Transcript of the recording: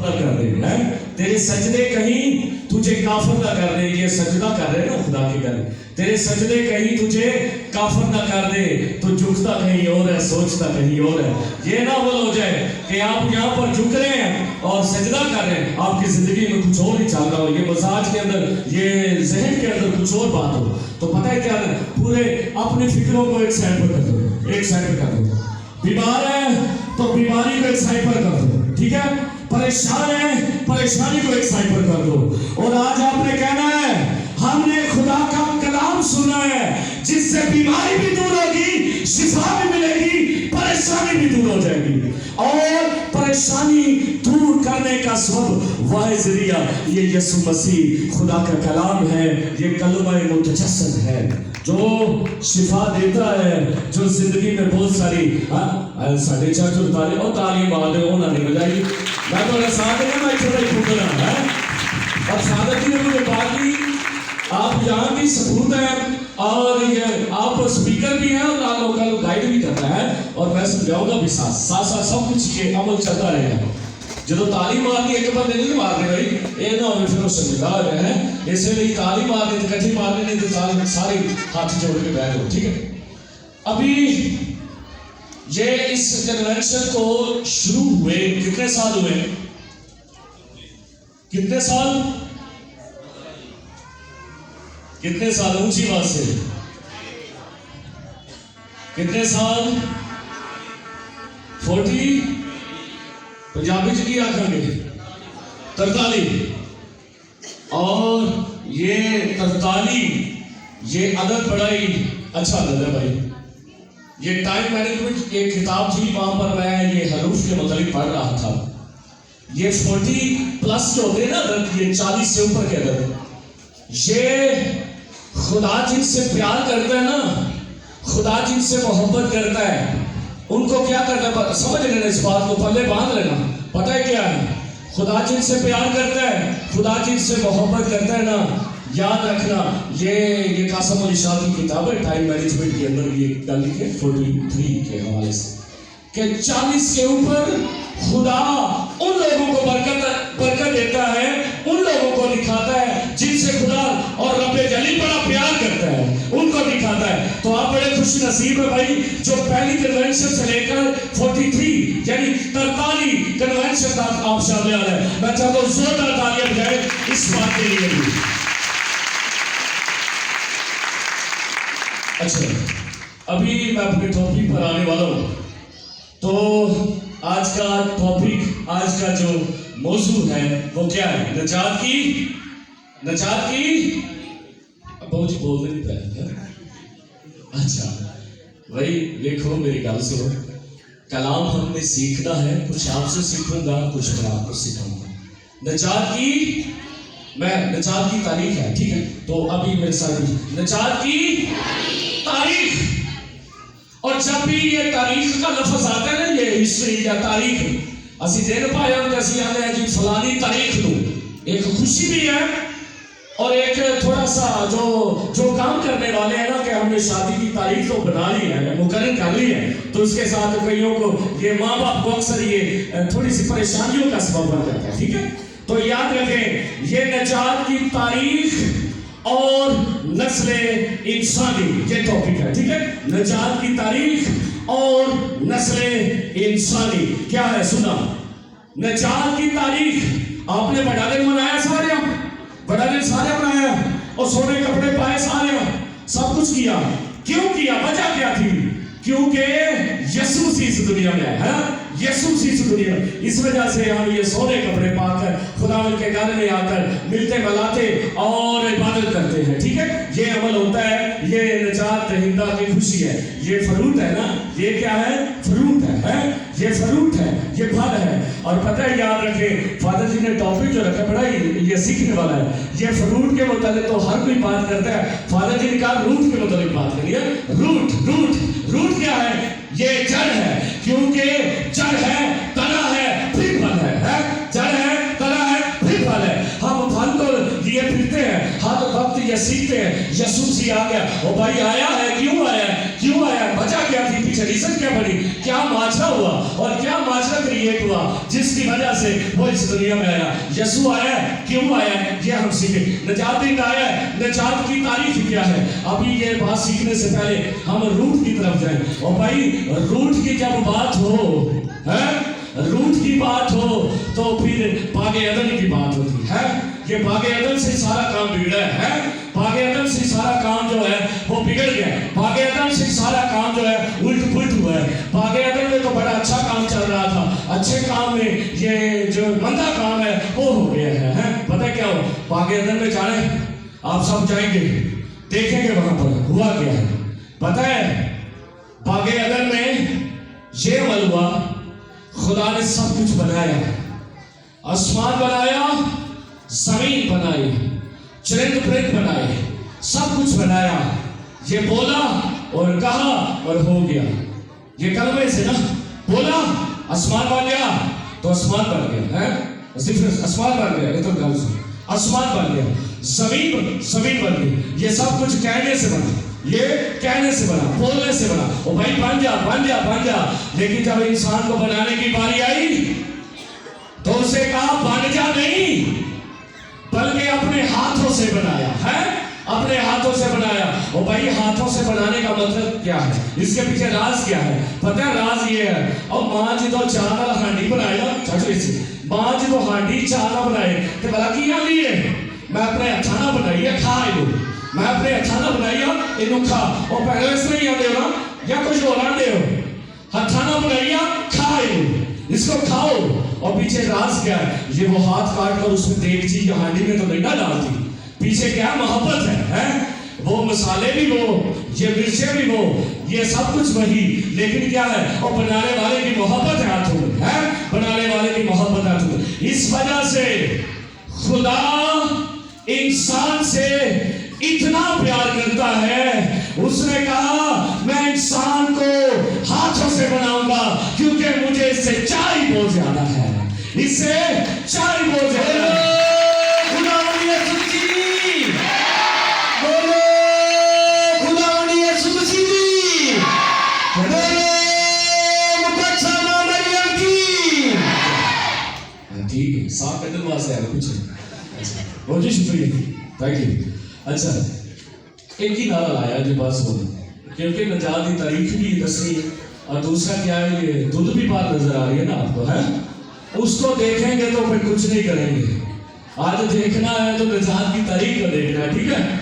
نہ کر دے تیرے سجدے کہیں تجھے کافر نہ کر دے. یہ سجدہ کر رہے نا خدا کے گھر, تیرے سجدے کہیں تجھے کافر نہ کر دے تو جھکتا کہیں اور ہے, سوچتا کہیں اور ہے. یہ نہ بول ہو جائے کہ آپ یہاں پر جھک رہے ہیں اور سجدہ کر رہے ہیں, آپ کی زندگی میں کچھ اور ہی چل رہا ہو, یہ مزاج کے اندر, یہ ذہن کے اندر کچھ اور بات ہو. تو پتہ ہے کیا ہے, پورے اپنی فکروں کو ایک سائڈ پر کر دو, ایک سائڈ پر کر دو. بیمار ہے تو بیماری کو ایک سائڈ پر کر دو, ٹھیک ہے. پریشان ہے, پریشانی کو ایک سائڈ پر کر دو. اور آج آپ نے کہنا ہے ہم نے خدا کا کلام سنا ہے جس سے بیماری بھی دور ہوگی, شفا بھی ملے گی, پریشانی بھی دور ہو جائے گی. اور پریشانی دور کرنے کا سبب واحد ذریعہ یہ یسوع مسیح خدا کا کلام ہے. یہ کلمہ متجسد ہے جو شفا دیتا ہے, جو زندگی میں بہت ساری ساڑھے چار جو تعلیم آدھے ہونا نہیں بجائی. میں تو ساتھ ہے, میں چھوڑا ہی پھوٹنا ہے. اور سعادت جی نے مجھے بات کی, آپ یہاں کی ثبوت ہیں اور یہ آپ سپیکر بھی ہیں اور آپ لوگوں کا گائیڈ بھی کرتا ہے, اور میں سمجھاؤں گا بھی ساتھ ساتھ سب کچھ یہ عمل چلتا رہے گا. جدو تعلیم آتی ایک بندے نہیں مارنے بھائی, یہ نہ ہوئے پھر وہ سمجھدار ہیں, اس لیے تعلیم آتی تو کٹھی مارنے نہیں تو سارے ہاتھ جوڑ کے بیٹھ ہو, ٹھیک ہے. ابھی یہ اس کنونشن کو شروع ہوئے کتنے سال ہوئے, کتنے سال, کتنے سال, اونچی بات سے کتنے سال, 40, پنجابی کی آخر گے 43. اور یہ 43 یہ عدد بڑا ہی اچھا عدد ہے بھائی. یہ ٹائم مینجمنٹ ایک کتاب تھی, وہاں پر میں یہ حروف کے متعلق پڑھ رہا تھا. یہ 40 پلس جو ہوتے ہیں نا عدد, یہ 40 سے اوپر کے عدد, یہ خدا جن سے پیار کرتا ہے نا, خدا جن سے محبت کرتا ہے, ان کو کیا کرتا ہے سمجھ لینا, اس بات کو پلے باندھ لینا. پتہ ہے کیا ہے, خدا جن سے پیار کرتا ہے, خدا جن سے محبت کرتا ہے نا, یاد رکھنا یہ قاسم علی شاہ کی کتاب ہے ٹائم مینجمنٹ کے اندر یہ گل لکھی ہے 43 کے حوالے سے کہ 40 کے اوپر خدا ان لوگوں کو برکت دیتا ہے, ان لوگوں کو دکھاتا ہے جن سے خدا اور رب جلی بڑا پیار کرتا ہے, ان کو دکھاتا ہے. تو آپ بڑے خوش نصیب ہے بھائی جو پہلی کنونشن سے لے کر 43 یعنی 43 کنونشن تک آپ شامل ہیں. میں چاہتا ہوں زوردار تالیاں بجائے اس بات کے لیے بھی. اچھا, ابھی میں اپنے ٹاپک پر آنے والا ہوں. تو آج کا ٹاپک, آج کا جو موضوع ہے وہ کیا ہے, نجات کی بہت جی بولنے نہیں پہلے. اچھا بھائی دیکھو میری گل سنو, کلام ہم نے سیکھنا ہے, کچھ آپ سے سیکھوں گا, کچھ میں آپ کو سکھاؤں گا. نجات کی تاریخ ہے, ٹھیک ہے. تو ابھی میرے ساتھ نجات کی تاریخ, اور جب بھی یہ تاریخ کا لفظ آتا ہے نا, یہ ہسٹری یا تاریخ, اسی دن پایا ہوں اسی آنے ہیں جی فلانی تاریخ نو, ایک خوشی بھی ہے اور ایک تھوڑا سا جو کام کرنے والے ہیں نا کہ ہم نے شادی کی تاریخ تو بنا لی ہے, مقرر کر لی ہے, تو اس کے ساتھ کئیوں کو یہ ماں باپ کو اکثر یہ تھوڑی سی پریشانیوں کا سبب بن جاتا ہے, ٹھیک ہے. تو یاد رکھیں یہ نجات کی تاریخ اور نسل انسانی یہ ٹاپک ہے, ٹھیک ہے. نجات کی تاریخ اور نسل انسانی کیا ہے, سنا. نجات کی تاریخ, آپ نے بڑا دن منایا, بڑا دن سارے منایا, اور سونے کپڑے پائے سارے, سب کچھ کیا. کیوں کیا, وجہ کیا تھی, کیونکہ یسوع اس دنیا میں ہے, یسوع اس دنیا میں. اس وجہ سے ہم یہ سونے کپڑے پا کر خدا کے گھر میں آ کر ملتے ملاتے اور عبادت کرتے ہیں, ٹھیک ہے. یہ عمل ہوتا ہے, یہ نجات دہندہ کی خوشی ہے. یہ فروٹ ہے نا, یہ کیا ہے, فروٹ ہے, یہ فروٹ ہے, یہ پھل ہے. اور پتہ ہے یاد رکھیں فادر جی نے ٹاپک جو رکھا بڑا یہ سیکھنے والا ہے. یہ فروٹ کے متعلق تو ہر کوئی بات کرتا ہے, فادر جی نے کہا روٹ کے متعلق بات کرنی ہے. روٹ کیا ہے, یہ جڑ ہے, کیونکہ جڑ ہے, تنا ہے, پھر پھل ہے, جڑ ہے, تنا ہے, پھر پھل ہے. ہم پھل کو لیے پھرتے ہیں, ہر وقت یہ سیکھتے ہیں یسوع آ گیا, وہ بھائی آیا ہے, کیوں آیا, وجہ کیا تھی, پیچھے ریزن کیا بنی, کیا ماجرا ہوا اور کیا ماجرا کریٹ ہوا جس کی وجہ سے وہ اس دنیا میں آیا. یسوع آیا ہے, کیوں آیا ہے یہ ہم سیکھیں. نجات دہندہ آیا ہے, نجات کی تعریف کیا ہے. ابھی یہ بات سیکھنے سے پہلے ہم روٹ کی طرف جائیں. اور بھائی روٹ کی جب بات ہو, روٹ کی بات ہو تو پھر باغ عدن کی بات ہوتی ہے. یہ باغ عدن سے سارا کام بگڑا ہے. باغ عدن سے سارا کام جو ہے وہ بگڑ گیا. باغ عدن سے سارا کام جو ہے الٹ پلٹ ہوا ہے. باغ عدن میں تو بڑا اچھا کام چل رہا تھا, اچھے کام میں یہ جو مندہ کام ہے وہ ہو گیا ہے. پتہ کیا ہو, باغ عدن میں جانے آپ سب جائیں گے, دیکھیں گے وہاں پر ہوا کیا ہے. پتہ ہے باغ عدن میں یہ عمل ہوا, خدا نے سب کچھ بنایا, آسمان بنایا, زمین بنائی, چرند پرند بنائے, سب کچھ بنایا. یہ بولا اور کہا اور ہو گیا. یہ کلمے سے نا بولا آسمان بن گیا تو آسمان بن گیا ہے. صرف آسمان بن گیا, یہ تو گل سن, آسمان بن گیا. زمین بن گئی. یہ سب کچھ کہنے سے بنا, یہ کہنے سے بنا, بولنے سے بنا. او بھائی بن جا بن جا بن جا. لیکن جب انسان کو بنانے کی باری آئی تو اسے کہا بن جا نہیں, بلکہ اپنے ہاتھوں سے بنایا ہے, اپنے ہاتھوں سے بنایا. اور بھائی ہاتھوں سے بنانے کا مطلب کیا ہے, اس کے پیچھے راز کیا ہے؟ پتہ ہے راز یہ ہے, اور ماں جی تو چاول ہانڈی بنایا چاچو, اسے ماں جی تو ہانڈی چاول بنائے تو بلا کیا لیے میں اپنے ہتھاں نہ بنائی ہے کھا لو, میں اپنے ہتھاں نہ بنائی ہے اینو کھا. اور پہلے اس میں ہی دے نا یا کچھ اور دے ہو, ہتھاں نہ بنائی ہے کھا لو, اس کو کھاؤ. اور پیچھے راز کیا ہے؟ یہ وہ ہاتھ کاٹ کر اس میں دیگچی یا ہانڈی میں تو نہیں نہ ڈالتی. پیچھے کیا محبت ہے, وہ مسالے بھی وہ, یہ مرچیں بھی وہ, یہ سب کچھ وہی, لیکن کیا ہے, اور بنانے والے کی محبت ہے ہاتھوں میں, بنانے والے کی محبت ہاتھوں میں. اس وجہ سے خدا انسان سے اتنا پیار کرتا ہے, اس نے کہا میں انسان کو ہاتھوں سے بناؤں گا کیونکہ مجھے اس سے 4 بہت زیادہ ہے, اس سے 4 بہت زیادہ ہے. صاف کرنے واسطے ہے کچھ بہت جی شکریہ, تھینک یو. اچھا ایک ہی نعرہ لایا جی بس وہ, کیونکہ نجات کی تاریخ بھی دسنی ہے, اور دوسرا کیا ہے یہ دودھ بھی بات نظر آ رہی ہے نا آپ کو, ہے اس کو دیکھیں گے تو پھر کچھ نہیں کریں گے. آج دیکھنا ہے تو نجات کی تاریخ کو دیکھنا ہے, ٹھیک ہے.